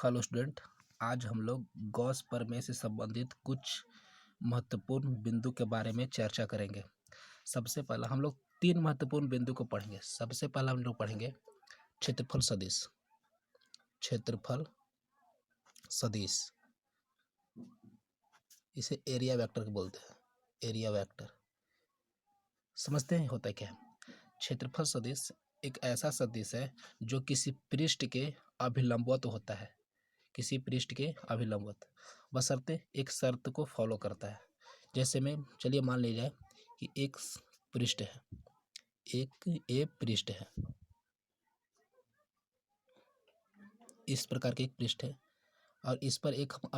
Hello student, आज हम लोग गॉस प्रमेय से संबंधित कुछ महत्वपूर्ण बिंदु के बारे में चर्चा करेंगे। सबसे पहला हम लोग तीन महत्वपूर्ण बिंदु को पढ़ेंगे। सबसे पहला हम लोग पढ़ेंगे क्षेत्रफल सदिश। क्षेत्रफल सदिश, इसे एरिया वेक्टर बोलते हैं। एरिया वेक्टर समझते हैं होता है क्या? क्षेत्रफल सदिश एक ऐसा सदिश है जो किसी पृष्ठ के अभिलंबवत होता है। किसी पृष्ठ के अभिलंबवत बशर्ते एक शर्त को फॉलो करता है। जैसे में चलिए मान लीजिए कि एक पृष्ठ है, एक ए पृष्ठ है, इस प्रकार के एक पृष्ठ है और इस पर एक हम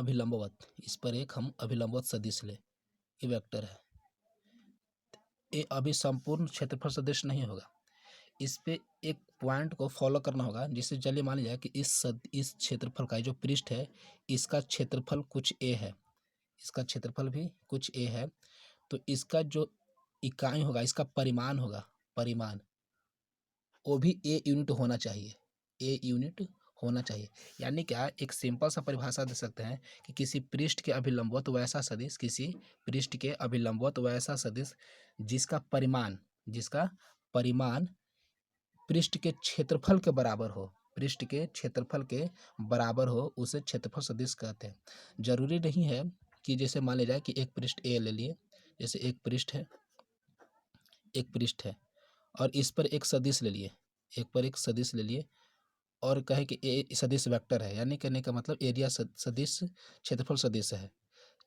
अभिलंबवत सदिश ले, ये वेक्टर है। ये अभी संपूर्ण क्षेत्रफल सदिश नहीं होगा, इस पे एक पॉइंट को फॉलो करना होगा। जिससे चलिए मान लिया कि इस क्षेत्रफल का जो पृष्ठ है इसका क्षेत्रफल कुछ ए है, इसका क्षेत्रफल भी कुछ ए है, तो इसका जो इकाई होगा, इसका परिमाण होगा, परिमाण वो भी ए यूनिट होना चाहिए, ए यूनिट होना चाहिए। यानी क्या, एक सिंपल सा परिभाषा दे सकते हैं कि किसी पृष्ठ के अभिलंबवत वैसा सदिश, किसी पृष्ठ के अभिलंबवत वैसा सदिश जिसका परिमाण पृष्ठ के क्षेत्रफल के बराबर हो, पृष्ठ के क्षेत्रफल के बराबर हो, उसे क्षेत्रफल सदिश कहते हैं। जरूरी नहीं है कि जैसे मान लिया जाए कि एक पृष्ठ ए ले लिए, जैसे एक पृष्ठ है और इस पर एक सदिश ले लिए, एक पर एक सदिश ले लिए और कहे कि ए सदिश वेक्टर है, यानी कहने का मतलब एरिया सदिश क्षेत्रफल सदिश है,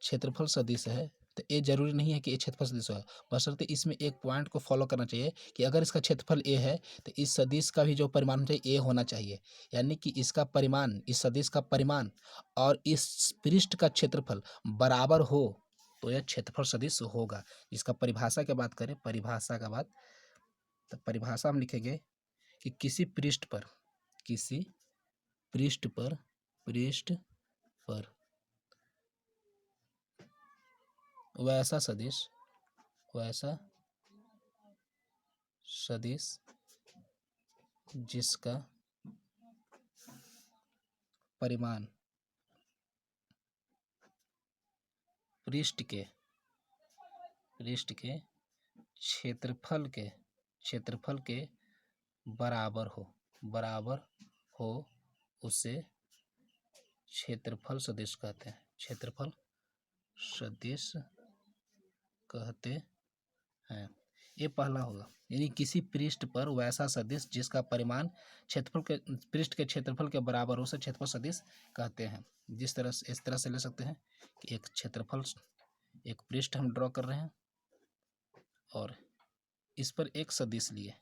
क्षेत्रफल सदिश है। तो ये जरूरी नहीं है कि ये क्षेत्रफल सदिश हो, बशर्ते इसमें एक पॉइंट को फॉलो करना चाहिए कि अगर इसका क्षेत्रफल ए है तो इस सदिश का भी जो परिमाण होना चाहिए ए होना चाहिए। यानी कि इसका परिमाण, इस सदिश का परिमाण और इस पृष्ठ का क्षेत्रफल बराबर हो तो यह क्षेत्रफल सदिश होगा। इसका परिभाषा की बात करें, परिभाषा का बात, तो परिभाषा हम लिखेंगे कि किसी पृष्ठ पर वैसा सदिश जिसका परिमाण पृष्ठ के क्षेत्रफल के बराबर हो उसे क्षेत्रफल सदिश कहते हैं, क्षेत्रफल सदिश कहते हैं। ये पहला होगा, यानी किसी पृष्ठ पर वैसा सदिश जिसका परिमाण पृष्ठ के क्षेत्रफल के बराबर हो उसे क्षेत्रफल सदिश कहते हैं। इस तरह से ले सकते हैं कि एक पृष्ठ हम ड्रॉ कर रहे हैं और इस पर एक सदिश लिए,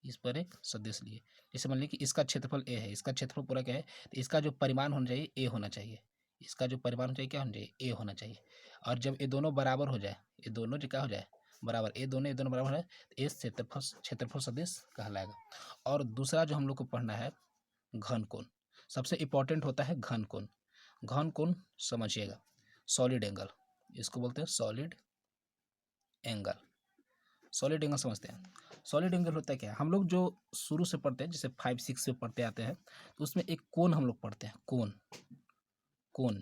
जैसे मान लीजिए कि इसका क्षेत्रफल ए है, इसका क्षेत्रफल पूरा क्या है, तो इसका जो परिमाण होना चाहिए ए होना चाहिए, इसका जो परिमाण होना चाहिए क्या होना चाहिए, ए होना चाहिए। और जब ये दोनों बराबर हो जाए, ये दोनों जो क्या हो जाए, बराबर, ये दोनों बराबर हो जाए तो ये क्षेत्रफल सदिश कहलाएगा। और दूसरा जो हम लोग को पढ़ना है घन कोण, सबसे इंपॉर्टेंट होता है घन कोण। घन कोण समझिएगा, सॉलिड एंगल, इसको बोलते हैं सॉलिड एंगल समझते हैं। सॉलिड एंगल होता है क्या, हम लोग जो शुरू से पढ़ते हैं, जैसे 5-6 से पढ़ते आते हैं, तो उसमें एक कोण हम लोग पढ़ते हैं, कोण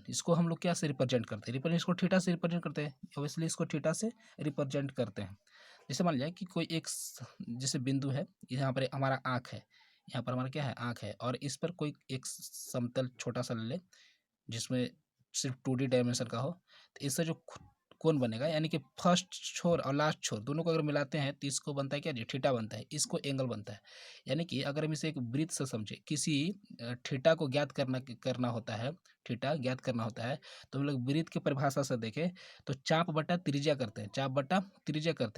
इसको हम लोग क्या से रिप्रेजेंट करते हैं, इसको थीटा से रिप्रेजेंट करते हैं, ऑब्वियसली इसको थीटा से रिप्रेजेंट करते हैं। जैसे मान लिया कि कोई एक जैसे बिंदु है, यहाँ पर हमारा आँख है, यहाँ पर हमारा क्या है, आँख है, और इस पर कोई एक समतल छोटा सा ले ले जिसमें सिर्फ 2D डायमेंशन का हो, तो इससे जो कोण बनेगा, यानी कि फर्स्ट छोर और लास्ट छोर दोनों को अगर मिलाते हैं तो इसको बनता है क्या जी, थीटा बनता है, इसको एंगल बनता है। यानी कि अगर हम इसे एक वृत्त से समझे, किसी थीटा को ज्ञात करना होता है, थीटा ज्ञात करना होता है, तो हम लोग वृत्त की परिभाषा से देखें तो चाप बटा त्रिज्या करते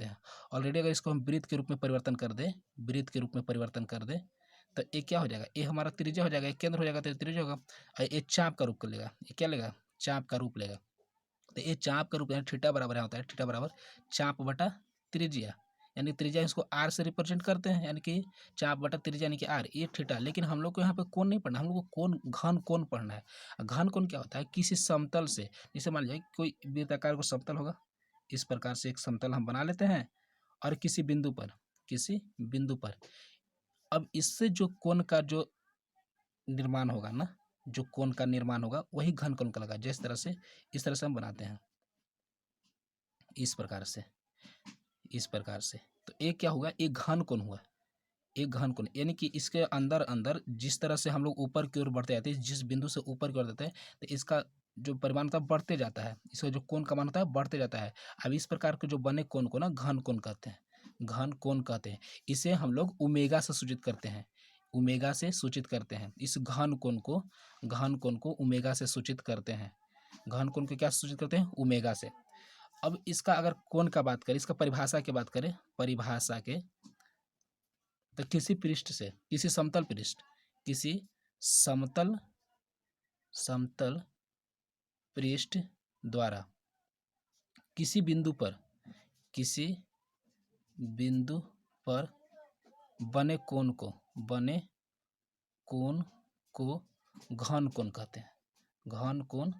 हैं, ऑलरेडी अगर इसको हम वृत्त के रूप में परिवर्तन कर दें तो ये क्या हो जाएगा, ये हमारा त्रिज्या हो जाएगा, केंद्र हो जाएगा तो त्रिज्या होगा, और ये चाप का रूप लेगा, ये क्या लेगा, चाप का रूप लेगा। तो ये चाप का रूप थीटा बराबर होता है, थीटा बराबर चाप बटा त्रिज्या, यानी त्रिज्या इसको आर से रिप्रेजेंट करते हैं, यानी कि चाप बटा त्रिज्या यानी कि आर, ये थीटा। लेकिन हम लोग को यहाँ पे कोण नहीं पढ़ना, हम लोग को घन कोण पढ़ना है। घन कोण क्या होता है, किसी समतल से, जैसे मान लीजिए कोई वृत्ताकार को समतल होगा, इस प्रकार से एक समतल हम बना लेते हैं और किसी बिंदु पर अब इससे जो कोण का जो निर्माण होगा ना, जो कोण का निर्माण होगा वही घन कोण कहलाएगा। जिस तरह से इस तरह से हम बनाते हैं, इस प्रकार से, इस प्रकार से, तो एक क्या होगा, एक घन कोण हुआ, एक घन कोण, यानी कि इसके अंदर अंदर जिस तरह से हम लोग ऊपर की ओर बढ़ते जाते हैं, जिस बिंदु से ऊपर की ओर जाते हैं, तो इसका जो परिमाण होता है बढ़ते जाता है, इसका जो कोण का मान होता है बढ़ते जाता है। अब इस प्रकार के जो बने कोण को ना घन कोण कहते हैं, घन कोण कहते हैं। इसे हम लोग ओमेगा से सूचित करते हैं, ओमेगा से सूचित करते हैं। इस घन कोण को, घन कोण को ओमेगा से सूचित करते हैं। घन कोण को क्या सूचित करते हैं, ओमेगा से। अब इसका अगर कोण का बात करें, इसका परिभाषा की बात करें, परिभाषा के, तो किसी पृष्ठ से, किसी समतल पृष्ठ, किसी समतल, समतल पृष्ठ द्वारा किसी बिंदु पर, किसी बिंदु पर बने कोण को, बने कोण को घन कोण कहते हैं, घन कोण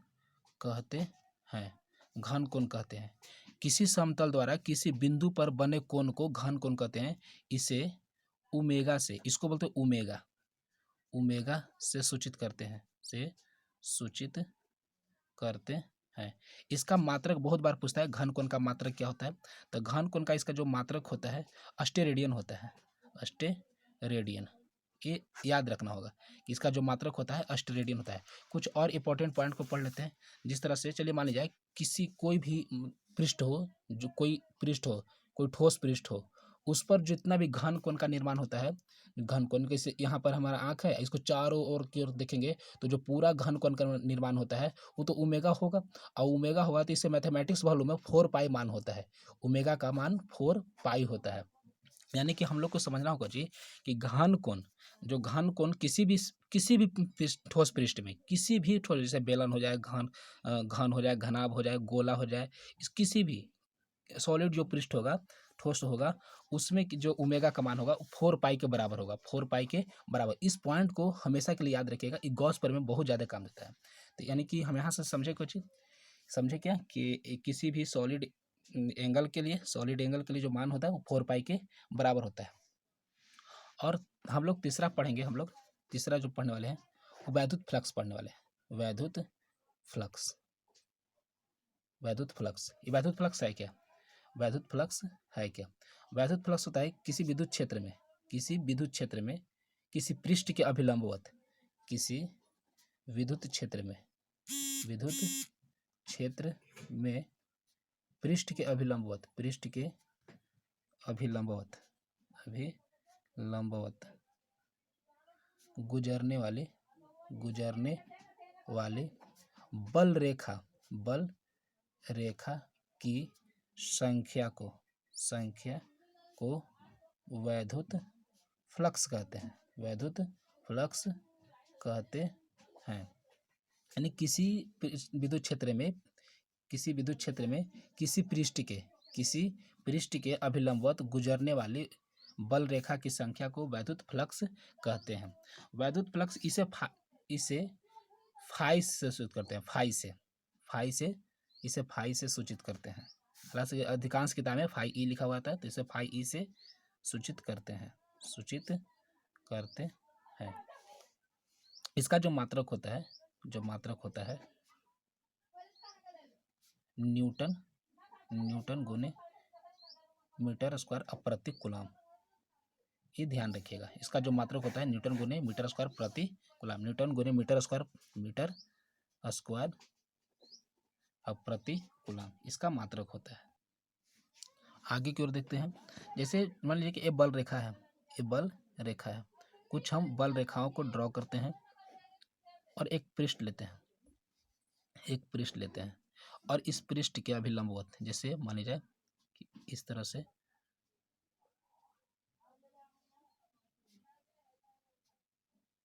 कहते हैं, घन कोण कहते हैं। किसी समतल द्वारा किसी बिंदु पर बने कोण को घन कोण कहते हैं। इसे ओमेगा से, इसको बोलते हैं ओमेगा, ओमेगा से सूचित करते हैं, से सूचित करते हैं। इसका मात्रक बहुत बार पूछता है, घन कोण का मात्रक क्या होता है, तो घन कोण का इसका जो मात्रक होता है अष्टेरेडियन होता है, अष्टेरेडियन। ये याद रखना होगा कि इसका जो मात्रक होता है अष्टेरेडियन होता है। कुछ और इंपॉर्टेंट पॉइंट को पढ़ लेते हैं। जिस तरह से, चलिए मान लीजिए किसी कोई भी पृष्ठ हो, जो कोई पृष्ठ हो, कोई ठोस पृष्ठ हो, उस पर जितना भी घन कोण का निर्माण होता है, घन कोण, जैसे यहाँ पर हमारा आँख है, इसको चारों ओर की ओर देखेंगे तो जो पूरा घन कोण का निर्माण होता है वो तो ओमेगा होगा। और ओमेगा होगा तो इसे मैथमेटिक्स वैल्यू में 4 पाई मान होता है, ओमेगा का मान 4 पाई होता है। यानी कि हम लोग को समझना होगा जी कि घन कोण, जो घन कोण किसी भी ठोस पृष्ठ में, किसी भी ठोस, जैसे बेलन हो जाए, घन हो जाए, घनाभ हो जाए, गोला हो जाए, किसी भी सॉलिड जो पृष्ठ होगा, ठोस होगा, उसमें जो ओमेगा का मान होगा 4 पाई के बराबर होगा, 4 पाई के बराबर। इस पॉइंट को हमेशा के लिए याद रखिएगा, ये गॉस पर में बहुत ज़्यादा काम देता है। तो यानी कि हम यहाँ से समझे कुछ, समझे क्या कि किसी भी सॉलिड एंगल के लिए, सॉलिड एंगल के लिए जो मान होता है वो 4 पाई के बराबर होता है। और हम लोग तीसरा पढ़ेंगे, हम लोग तीसरा जो पढ़ने वाले हैं वो वैद्युत फ्लक्स पढ़ने वाले हैं, वैद्युत फ्लक्स, वैद्युत फ्लक्स। ये वैद्युत फ्लक्स है क्या, वैद्युत फ्लक्स है क्या, वैद्युत फ्लक्स होता है किसी विद्युत क्षेत्र में, किसी विद्युत क्षेत्र में किसी पृष्ठ के अभिलंबवत, किसी विद्युत क्षेत्र में, विद्युत क्षेत्र में पृष्ठ के अभिलंबवत, पृष्ठ के अभिलंबवत, अभिलंबवत गुजरने वाले, गुजरने वाले बल रेखा, बल रेखा की संख्या को, संख्या को वैद्युत फ्लक्स कहते हैं, वैद्युत फ्लक्स कहते हैं। यानी किसी विद्युत क्षेत्र में, किसी विद्युत क्षेत्र में किसी पृष्ठ के अभिलंबवत गुजरने वाली बल रेखा की संख्या को वैद्युत फ्लक्स कहते हैं। वैद्युत फ्लक्स इसे फाई से सूचित करते हैं, फाई से, फाई से, इसे फाई से सूचित करते हैं। हालांकि अधिकांश किताब में फाई ई लिखा हुआ था, तो इसे फाई ई से सूचित करते हैं, सूचित करते हैं। इसका जो मात्रक होता है, जो मात्रक होता है न्यूटन, न्यूटन गुने मीटर स्क्वायर प्रति कूलम। ये ध्यान रखिएगा, इसका जो मात्रक होता है न्यूटन गुने मीटर स्क्वायर प्रति कूलम, न्यूटन गुने मीटर स्क्वायर प्रति कूलम, इसका मात्रक होता है। आगे की ओर देखते हैं। जैसे मान लीजिए कि ये बल रेखा है, ये बल रेखा है, कुछ हम बल रेखाओं को ड्रॉ करते हैं और एक पृष्ठ लेते हैं, एक पृष्ठ लेते हैं और इस पृष्ठ के अभिलंबवत, जैसे मान लीजिए कि इस तरह से,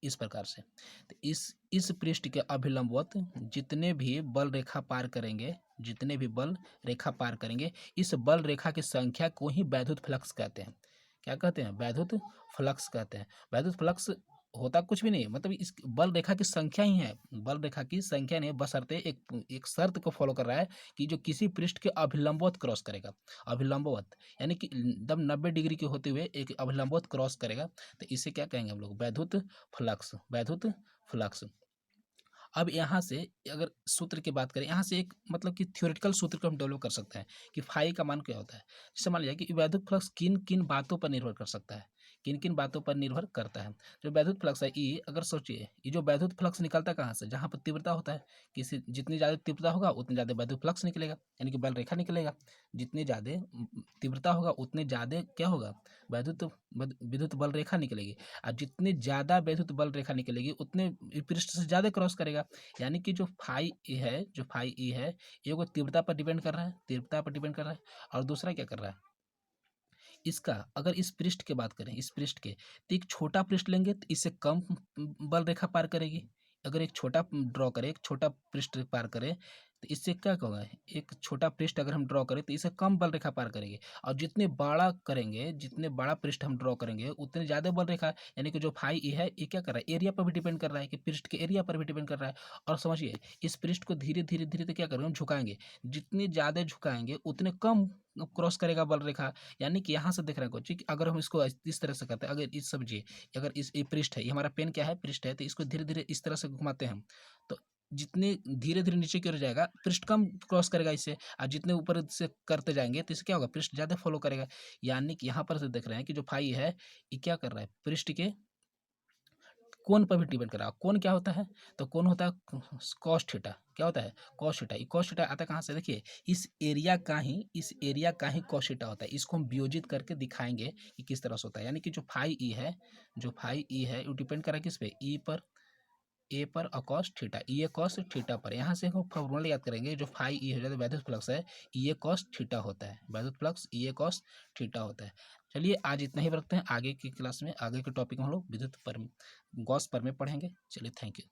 इस प्रकार से, तो इस पृष्ठ के अभिलंबवत जितने भी बल रेखा पार करेंगे, जितने भी बल रेखा पार करेंगे, इस बल रेखा की संख्या को ही वैद्युत फ्लक्स कहते हैं। क्या कहते हैं, वैद्युत फ्लक्स कहते हैं। वैद्युत फ्लक्स होता कुछ भी नहीं, मतलब इस बल रेखा की संख्या ही है, बल रेखा की संख्या नहीं, बशर्ते एक शर्त को फॉलो कर रहा है कि जो किसी पृष्ठ के अभिलंबवत क्रॉस करेगा, अभिलंबवत यानी कि एकदम 90 डिग्री के होते हुए एक अभिलंबवत क्रॉस करेगा, तो इसे क्या कहेंगे हम लोग, वैद्युत फ्लक्स, वैद्युत फ्लक्स। अब यहाँ से अगर सूत्र की बात करें, यहाँ से एक मतलब कि थ्योरेटिकल सूत्र को हम डेवलप कर सकते हैं कि फाई का मान क्या होता है। जैसे मान लिया कि वैद्युत फ्लक्स किन किन बातों पर निर्भर कर सकता है, किन किन बातों पर निर्भर करता है। जो वैद्युत फ्लक्स है ई, अगर सोचिए ये जो वैद्युत फ्लक्स निकलता कहाँ से, जहाँ पर तीव्रता होता है, किसी जितनी ज़्यादा तीव्रता होगा उतनी ज़्यादा वैद्युत फ्लक्स निकलेगा, यानी कि बल रेखा निकलेगा। जितनी ज़्यादा तीव्रता होगा उतने ज़्यादा क्या होगा, वैद्युत विद्युत बल रेखा निकलेगी। और जितनी ज़्यादा वैद्युत बल रेखा निकलेगी उतने पृष्ठ से ज़्यादा क्रॉस करेगा। यानी कि जो फाई ई है, जो फाई ई है, ये को तीव्रता पर डिपेंड कर रहा है, तीव्रता पर डिपेंड कर रहा है। और दूसरा क्या कर रहा है, इसका अगर इस पृष्ठ की बात करें, इस पृष्ठ के, तो एक छोटा पृष्ठ लेंगे तो इससे कम बल रेखा पार करेगी। अगर एक छोटा ड्रॉ करें, एक छोटा पृष्ठ पार करें, तो इससे क्या होगा, एक छोटा पृष्ठ अगर हम ड्रॉ करें तो इससे कम बल रेखा पार करेगी। और जितने बड़ा करेंगे, जितने बड़ा पृष्ठ हम ड्रॉ करेंगे उतने ज़्यादा बल रेखा, यानी कि जो फाई ई है ये क्या कर रहा है, एरिया पर भी डिपेंड कर रहा है, कि पृष्ठ के एरिया पर भी डिपेंड कर रहा है। और समझिए इस पृष्ठ को धीरे धीरे धीरे धीरे क्या करेंगे, हम झुकाएंगे। जितनी ज़्यादा झुकाएंगे उतने कम क्रॉस करेगा बल रेखा। यानी कि यहाँ से देख रहे हैं कोई चीज, अगर हम इसको इस तरह से करते हैं, अगर इस समझिए, अगर इस ये पृष्ठ है, ये हमारा पेन क्या है, पृष्ठ है, तो इसको धीरे धीरे इस तरह से घुमाते हैं हम, तो जितने धीरे धीरे नीचे की ओर जाएगा पृष्ठ कम क्रॉस करेगा इससे, और जितने ऊपर से करते जाएंगे तो इससे क्या होगा, पृष्ठ ज्यादा फॉलो करेगा। यानी कि यहाँ पर से देख रहे हैं कि जो फाई है ये क्या कर रहा है, पृष्ठ के कोण पर भी डिपेंड कर रहा है। कोण क्या होता है, तो कोण होता है कॉस थीटा। क्या होता है, कॉस थीटा। ये कॉस थीटा आता है कहाँ से, देखिए इस एरिया का ही कॉस थीटा होता है। इसको हम वियोजित करके दिखाएंगे कि किस तरह से होता है। यानी कि जो फाई ई है, जो फाई ई है वो डिपेंड कर रहा है किस पे, ई पर, ए पर और कॉस थीटा, ई ए कॉस थीटा पर। यहाँ से हम फॉर्मूला याद करेंगे, जो फाई ई हो जाता है वैद्युत फ्लक्स है, ई ए कॉस थीटा होता है, वैद्युत फ्लक्स ई ए कॉस थीटा होता है। चलिए आज इतना ही रखते हैं, आगे की क्लास में, आगे के टॉपिक में हम लोग विद्युत पर गॉस पर में पढ़ेंगे। चलिए थैंक यू।